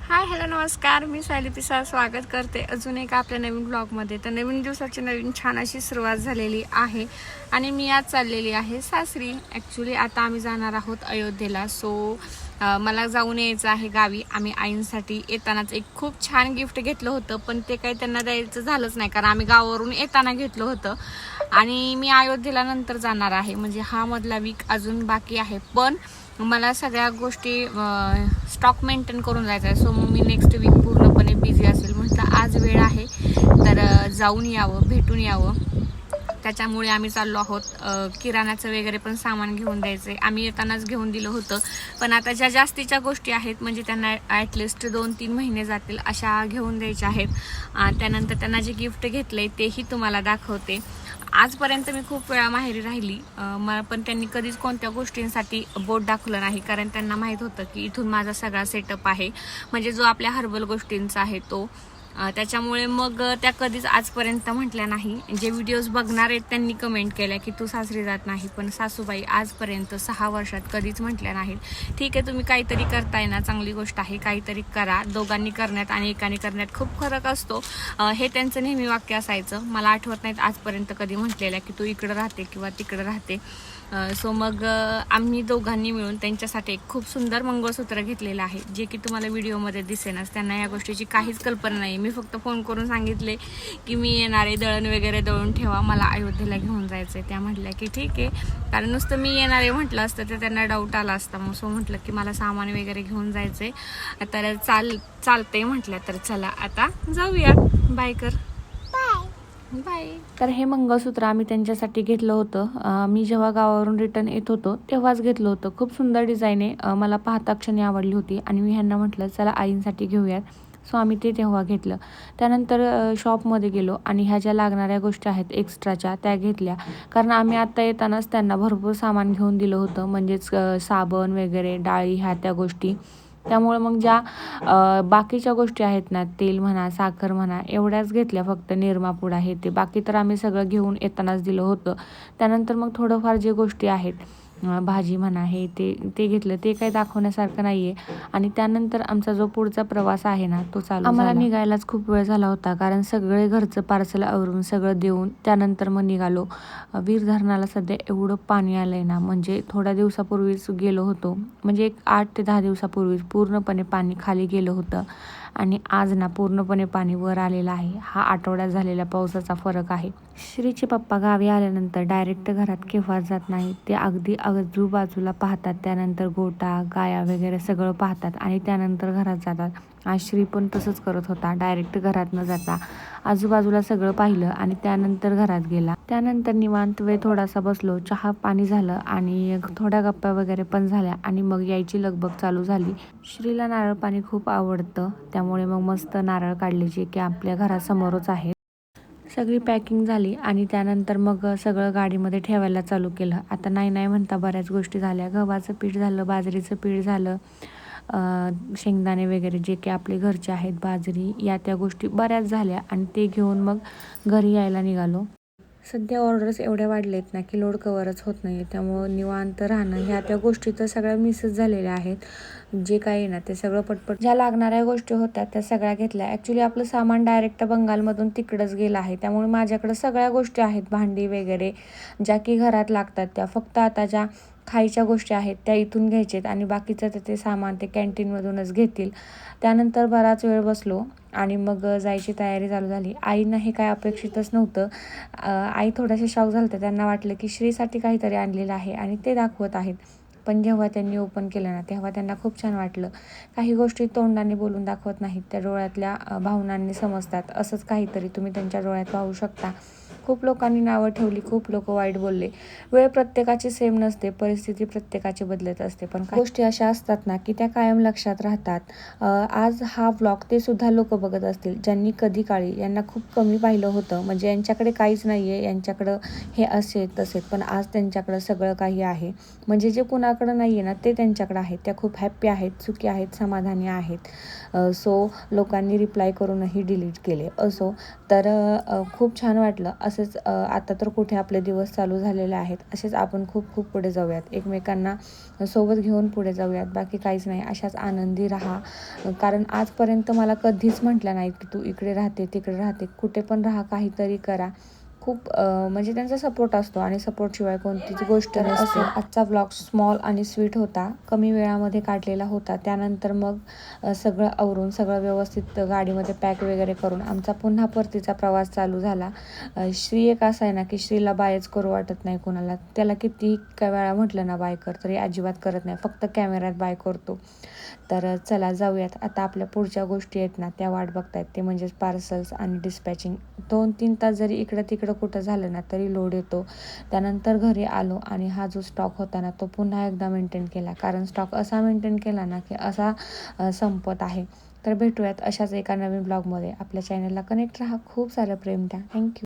Hi hello नमस्कार, मी सायली पिसाळ स्वागत करते अजून एक आपल्या नवीन ब्लॉगमध्ये. तर नवीन दिवसाची नवीन छान अशी सुरुवात झालेली आहे आणि मी आज चाललेली आहे सासरी. ॲक्च्युली आता आम्ही जाणार आहोत अयोध्येला. मला जाऊन यायचं आहे गावी. आम्ही आईंसाठी येतानाच एक खूप छान गिफ्ट घेतलं होतं, पण ते काही त्यांना द्यायचं झालंच नाही कारण आम्ही गावावरून येताना घेतलं होतं आणि मी अयोध्येला नंतर जाणार आहे. म्हणजे हा मधला वीक अजून बाकी आहे, पण मला सगळ्या गोष्टी स्टॉक मेंटेन करून जायचं आहे. सो मग मी नेक्स्ट वीक पूर्णपणे बिझी असेल. म्हटलं आज वेळ आहे तर जाऊन यावं, भेटून यावं. त्याच्यामुळे आम्ही चाललो आहोत. किराण्याचं वगैरे पण सामान घेऊन द्यायचं आहे. आम्ही येतानाच घेऊन दिलं होतं, पण आता ज्या जास्तीच्या गोष्टी आहेत म्हणजे त्यांना ॲटलिस्ट 2-3 महिने जातील अशा घेऊन द्यायच्या आहेत. त्यानंतर त्यांना जे गिफ्ट घेतलं आहे तेही तुम्हाला दाखवते. आजपर्यंत मी खूप वेळा माहेरी राहिली, मला पण त्यांनी कधीच कोणत्या गोष्टींसाठी बोट दाखवलं नाही कारण त्यांना माहीत होतं की इथून माझा सगळा सेटअप आहे, म्हणजे जो आपल्या हर्बल गोष्टींचा आहे तो. त्याच्यामुळे मग त्या कधीच आजपर्यंत म्हटल्या नाही. जे व्हिडिओज बघणार आहेत त्यांनी कमेंट केल्या की तू सासरी जात नाही, पण सासूबाई आजपर्यंत 6 वर्षात कधीच म्हटल्या नाहीत. ठीक आहे, तुम्ही काहीतरी करताय ना, चांगली गोष्ट आहे, काहीतरी करा. दोघांनी करण्यात आणि एकाने करण्यात खूप फरक असतो, हे त्यांचं नेहमी वाक्य असायचं. मला आठवत नाहीत आजपर्यंत कधी म्हटलेल्या की तू इकडं राहते किंवा तिकडं राहते. मग आम्ही दोघांनी मिळून त्यांच्यासाठी एक खूप सुंदर मंगळसूत्र घेतलेलं आहे, जे की तुम्हाला व्हिडिओमध्ये दिसेनच. त्यांना या गोष्टीची काहीच कल्पना नाही. मी फक्त फोन करून सांगितले की मी येणार आहे, दळण वगैरे दळून ठेवा, मला अयोध्येला घेऊन जायचं आहे. त्या म्हटल्या की ठीक आहे, कारण नुसतं मी येणार आहे म्हटलं असतं तर त्यांना डाऊट आला असता. मग म्हटलं की मला सामान वगैरे घेऊन जायचं आहे, तर चालते म्हटलं. तर चला आता जाऊया. बाय कर. बाय. तर हे मंगळसूत्र आम्ही त्यांच्यासाठी घेतलं होतं. मी जेव्हा गावावरून रिटर्न येत होतो तेव्हाच घेतलं होतं. खूप सुंदर डिझाईन आहे. मला पाहता क्षणी आवडली होती आणि मी ह्यांना म्हटलं चला आईंसाठी घेऊयात. सो आम्ही ते तेव्हा घेतलं. त्यानंतर शॉपमध्ये गेलो आणि ह्या ज्या लागणाऱ्या गोष्टी आहेत एक्स्ट्राच्या त्या घेतल्या, कारण आम्ही आत्ता येतानाच त्यांना भरपूर सामान घेऊन दिलं होतं, म्हणजेच साबण वगैरे, डाळी, ह्या त्या गोष्टी. त्यामुळे मग ज्या बाकीच्या गोष्टी आहेत ना, तेल म्हणा, साखर म्हणा, एवढ्याच घेतल्या फक्त. निरमा पुडा हे ते, बाकी तर आम्ही सगळं घेऊन येतानाच दिलं होतं. त्यानंतर मग थोडंफार जे गोष्टी आहेत, भाजी म्हणा, हे ते घेतलं. ते काही दाखवण्यासारखं नाही आहे. आणि त्यानंतर आमचा जो पुढचा प्रवास आहे ना तो चालू झाला. आम्हाला निघायलाच खूप वेळ झाला होता कारण सगळे घरचं पार्सल आवरून सगळं देऊन त्यानंतर मग निघालो. वीर धरणाला सध्या एवढं पाणी आलं आहे ना, म्हणजे थोड्या दिवसापूर्वीच गेलो होतो, म्हणजे एक 8 ते 10 दिवसापूर्वीच पूर्णपणे पाणी खाली गेलं होतं आणि आज ना पूर्णपणे पाणी वर आलेलं आहे. हा आठवड्यात झालेल्या पावसाचा फरक आहे. श्रीचे पप्पा गावी आल्यानंतर डायरेक्ट घरात केव्हा जात नाही. ते अगदी आजूबाजूला पाहतात, त्यानंतर गोटा, गाया वगैरे सगळं पाहतात आणि त्यानंतर घरात जातात. आज श्री पण तसंच करत होता. डायरेक्ट घरात न जाता आजूबाजूला सगळं पाहिलं आणि त्यानंतर घरात गेला. त्यानंतर निवांत वेळ थोडासा बसलो, चहा पाणी झालं आणि थोड्या गप्पा वगैरे पण झाल्या आणि मग यायची लगबग चालू झाली. श्रीला नारळ पाणी खूप आवडतं, त्यामुळे मग मस्त नारळ काढले जे की आपल्या घरासमोरच आहे. सगळी पॅकिंग झाली आणि त्यानंतर मग सगळं गाडीमध्ये ठेवायला चालू केलं. आता नाही म्हणता बऱ्याच गोष्टी झाल्या. गव्हाचं पीठ झालं, बाजरीचं पीठ झालं, शेंगदाणे वगैरे जे की आपले घरचे आहेत, बाजरी, या त्या गोष्टी बऱ्याच झाल्या आणि ते घेऊन मग घरी यायला निघालो. सध्या ऑर्डर्स एवढ्या वाढलेत ना की लोड कवरच होत नाही, त्यामुळं निवांत राहणं ह्या त्या गोष्टी तर सगळ्या मिसच झालेल्या आहेत. जे काही ना ते सगळं पटपट, ज्या लागणाऱ्या गोष्टी होत्या त्या सगळ्या घेतल्या. ॲक्च्युली आपलं सामान डायरेक्ट बंगालमधून तिकडंच गेलं आहे, त्यामुळे माझ्याकडं सगळ्या गोष्टी आहेत, भांडी वगैरे ज्या की घरात लागतात त्या. फक्त आता ज्या खायच्या गोष्टी आहेत त्या इथून घ्यायच्यात आणि बाकीचं ते सामान ते कॅन्टीनमधूनच घेतील. त्यानंतर बराच वेळ बसलो आणि मग जायची तयारी चालू झाली. आईंना हे काय अपेक्षितच नव्हतं. आई थोडेसे शॉक झाले होते. त्यांना वाटलं की श्रीसाठी काहीतरी आणलेलं आहे आणि ते दाखवत आहेत, पण जेव्हा त्यांनी ओपन केलं ना तेव्हा त्यांना खूप छान वाटलं. काही गोष्टी तोंडाने बोलून दाखवत नाहीत, त्या डोळ्यातल्या भावनांनी समजतात. असंच काहीतरी तुम्ही त्यांच्या डोळ्यात पाहू शकता. खूप लोकांनी नावं ठेवली, खूप लोक वाईट बोलले. वेळ प्रत्येकाची सेम नसते, परिस्थिती प्रत्येकाची बदलत असते, पण काही गोष्टी अशा असतात ना की त्या कायम लक्षात राहतात. आज हा व्लॉग ते सुद्धा लोक बघत असतील ज्यांनी कधी काळी यांना खूप कमी पाहिलं होतं, म्हणजे यांच्याकडे काहीच नाही आहे, यांच्याकडं हे असे तसे, पण आज त्यांच्याकडं सगळं काही आहे. म्हणजे जे कुणाकडं नाही आहे ना ते त्यांच्याकडे आहेत. त्या खूप हॅप्पी आहेत, सुखी आहेत, समाधानी आहेत. लोकांनी रिप्लाय करूनही डिलीट केले. तर खूप छान वाटलं. असेच आता तर कुठे आपले दिवस चालू झालेले आहेत, असेच आपण खूप खूप पुढे जाऊयात, एकमेकांना सोबत घेऊन पुढे जाऊयात. बाकी काहीच नाही, अशाच आनंदी राहा. कारण आजपर्यंत मला कधीच म्हटलं नाही की तू इकडे राहते तिकडे राहते, कुठे पण राहा, काहीतरी करा. खूप म्हणजे त्यांचा सपोर्ट असतो आणि सपोर्टशिवाय कोणतीच गोष्ट नसते. आजचा ब्लॉग स्मॉल आणि स्वीट होता, कमी वेळामध्ये काढलेला होता. त्यानंतर मग सगळं आवरून सगळं व्यवस्थित गाडीमध्ये पॅक वगैरे करून आमचा पुन्हा परतीचा प्रवास चालू झाला. श्री एक असा आहे ना की श्रीला बायच करू वाटत नाही कोणाला. त्याला कितीही काय वेळा म्हटलं ना बाय कर तरी अजिबात करत नाही, फक्त कॅमेऱ्यात बाय करतो. तर चला जाऊयात. आता आपल्या पुढच्या गोष्टी आहेत ना त्या वाट बघतायत, ते म्हणजेच पार्सल्स आणि डिस्पॅचिंग. 2-3 तास जरी इकडं तिकडं कुठं झालं ना तरी लोड येतो. त्यानंतर घरी आलो आणि हा जो स्टॉक होता ना तो पुन्हा एकदा मेंटेन केला, कारण स्टॉक असा मेंटेन केला ना की असा संपत आहे. तर भेटूयात अशाच एका नवीन ब्लॉगमध्ये. आपल्या चॅनलला कनेक्ट राहा, खूप सारं प्रेम द्या. थँक्यू.